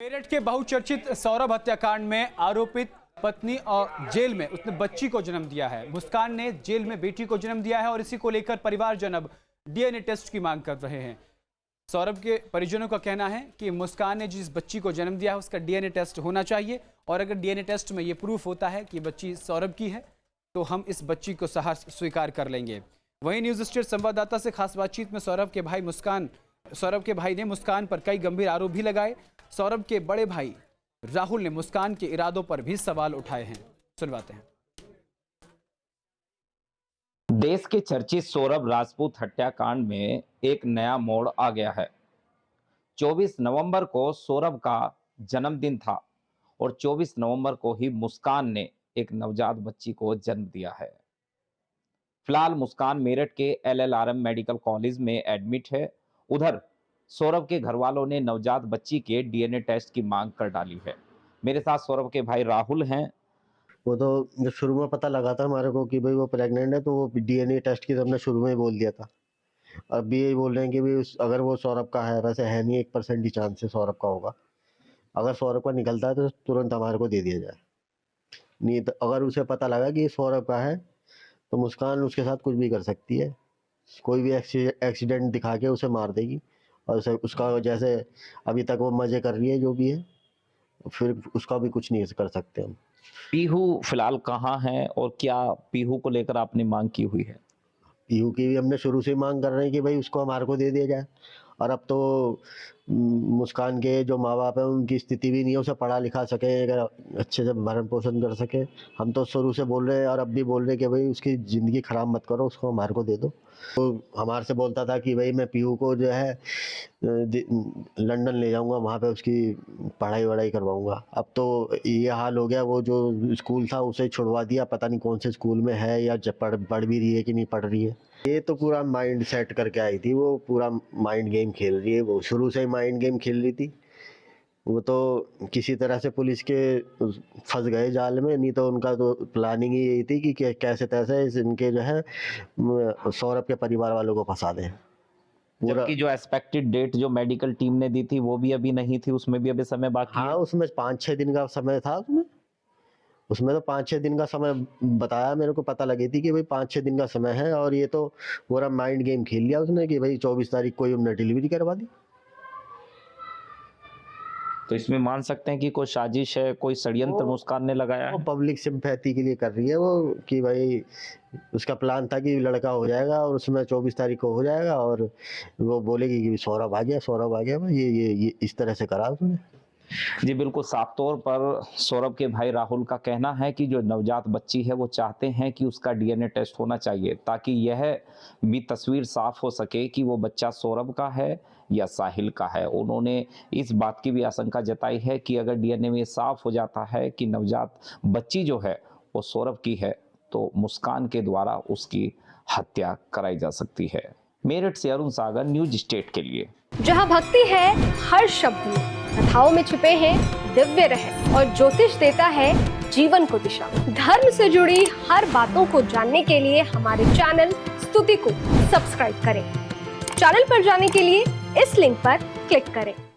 मेरठ के बहुचर्चित सौरभ हत्याकांड में आरोपित पत्नी और जेल में उसने बच्ची को जन्म दिया है। मुस्कान ने जेल में बेटी को जन्म दिया है और इसी को लेकर परिवारजन अब डीएनए टेस्ट की मांग कर रहे हैं। सौरभ के परिजनों का कहना है कि मुस्कान ने जिस बच्ची को जन्म दिया है उसका डीएनए टेस्ट होना चाहिए और अगर डीएनए टेस्ट में ये प्रूफ होता है कि बच्ची सौरभ की है तो हम इस बच्ची को स्वीकार कर लेंगे। वहीं न्यूज स्टेट संवाददाता से खास बातचीत में सौरभ के भाई ने मुस्कान पर कई गंभीर आरोप भी लगाए। सौरभ के बड़े भाई राहुल ने मुस्कान के इरादों पर भी सवाल उठाए हैं। सुनवाते हैं। देश के चर्चित सौरभ राजपूत हत्याकांड में एक नया मोड़ आ गया है। 24 नवंबर को सौरभ का जन्मदिन था और 24 नवंबर को ही मुस्कान ने एक नवजात बच्ची को जन्म दिया है। फिलहाल मुस्कान मेरठ के LLRM मेडिकल कॉलेज में एडमिट है। उधर सौरभ के घर वालों ने नवजात बच्ची के डीएनए टेस्ट की मांग कर डाली है। मेरे साथ सौरभ के भाई राहुल हैं। वो तो जब शुरू में पता लगा था हमारे को कि भाई वो प्रेग्नेंट है तो वो डीएनए टेस्ट की तो हमने शुरू में ही बोल दिया था। अब भी यही बोल रहे हैं कि भाई अगर वो सौरभ का है, वैसे है नहीं, 1% ही चांस है सौरभ का होगा। अगर सौरभ का निकलता है तो तुरंत हमारे को दे दिया जाए, नहीं तो अगर उसे पता लगा कि सौरभ का है तो मुस्कान उसके साथ कुछ भी कर सकती है। कोई भी एक्सीडेंट दिखा के उसे मार देगी और उसका जैसे अभी तक वो मजे कर रही है जो भी है, फिर उसका भी कुछ नहीं कर सकते हम। पीहू फिलहाल कहाँ है और क्या पीहू को लेकर आपने मांग की हुई है? पीहू की भी हमने शुरू से मांग कर रहे हैं कि भाई उसको हमारे को दे दिया जाए। और अब तो मुस्कान के जो माँ बाप है उनकी स्थिति भी नहीं है उसे पढ़ा लिखा सके, अगर अच्छे से भरण पोषण कर सके। हम तो शुरू से बोल रहे हैं और अब भी बोल रहे हैं कि भाई उसकी ज़िंदगी ख़राब मत करो, उसको हमारे को दे दो। तो हमारे से बोलता था कि भाई मैं पीहू को जो है लंदन ले जाऊंगा, वहाँ पे उसकी पढ़ाई वढ़ाई करवाऊंगा। अब तो ये हाल हो गया, वो जो स्कूल था उसे छुड़वा दिया, पता नहीं कौन से स्कूल में है या पढ़ भी रही है कि नहीं पढ़ रही है। ये तो पूरा माइंड सेट करके आई थी, वो पूरा माइंड गेम खेल रही है। वो शुरू से ही माइंड गेम खेल रही थी। वो तो किसी तरह से पुलिस के फंस गए जाल में, नहीं तो उनका तो प्लानिंग ही यही थी कि कैसे तैसे इनके जो है सौरभ के परिवार वालों को फंसा दें। जबकि जो एक्सपेक्टेड डेट जो मेडिकल टीम ने दी थी वो भी अभी नहीं थी, उसमें भी अभी समय बाकी है। हाँ, उसमें 5-6 दिन का समय था। उसमें तो 5-6 दिन का समय बताया, मेरे को पता लगी थी कि भाई 5-6 दिन का समय है। और ये तो पूरा माइंड गेम खेल लिया उसने कि भाई 24 तारीख को ही हमने डिलीवरी करवा दी। तो इसमें मान सकते हैं कि कोई साजिश है, कोई षड्यंत्र मुस्कान ने लगाया है। वो पब्लिक सिंपैथी के लिए कर रही है वो, कि भाई उसका प्लान था कि लड़का हो जाएगा और उसमें 24 तारीख को हो जाएगा और वो बोलेगी कि सौरभ आ गया, सौरभ आ गया। ये इस तरह से करा उसने। जी बिल्कुल, साफ तौर पर सौरभ के भाई राहुल का कहना है कि जो नवजात बच्ची है वो चाहते हैं कि उसका डीएनए टेस्ट होना चाहिए ताकि यह भी तस्वीर साफ हो सके कि वो बच्चा सौरभ का है या साहिल का है। उन्होंने इस बात की भी आशंका जताई है कि अगर डीएनए में साफ हो जाता है कि नवजात बच्ची जो है वो सौरभ की है तो मुस्कान के द्वारा उसकी हत्या कराई जा सकती है। मेरठ से अरुण सागर, न्यूज स्टेट के लिए। जहां भक्ति है हर शब्द में, कथाओं में छुपे हैं दिव्य रहस्य और ज्योतिष देता है जीवन को दिशा। धर्म से जुड़ी हर बातों को जानने के लिए हमारे चैनल स्तुति को सब्सक्राइब करें। चैनल पर जाने के लिए इस लिंक पर क्लिक करें।